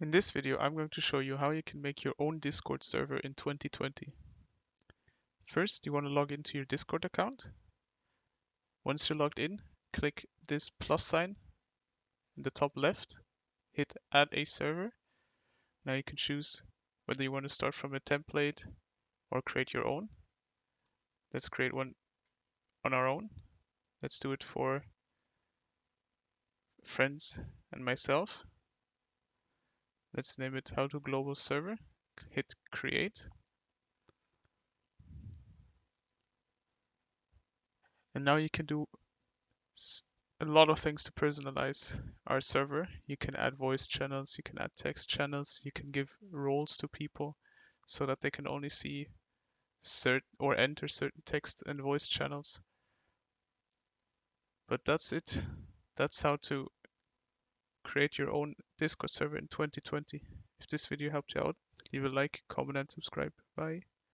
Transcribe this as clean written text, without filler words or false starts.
In this video, I'm going to show you how you can make your own Discord server in 2020. First, you want to log into your Discord account. Once you're logged in, click this plus sign in the top left, hit add a server. Now you can choose whether you want to start from a template or create your own. Let's create one on our own. Let's do it for friends and myself. Let's name it How to Global Server. Hit create. And now you can do a lot of things to personalize our server. You can add voice channels, you can add text channels, you can give roles to people so that they can only see certain or enter certain text and voice channels. But that's it. That's how to create your own Discord server in 2020. If this video helped you out, leave a like, comment, and subscribe. Bye.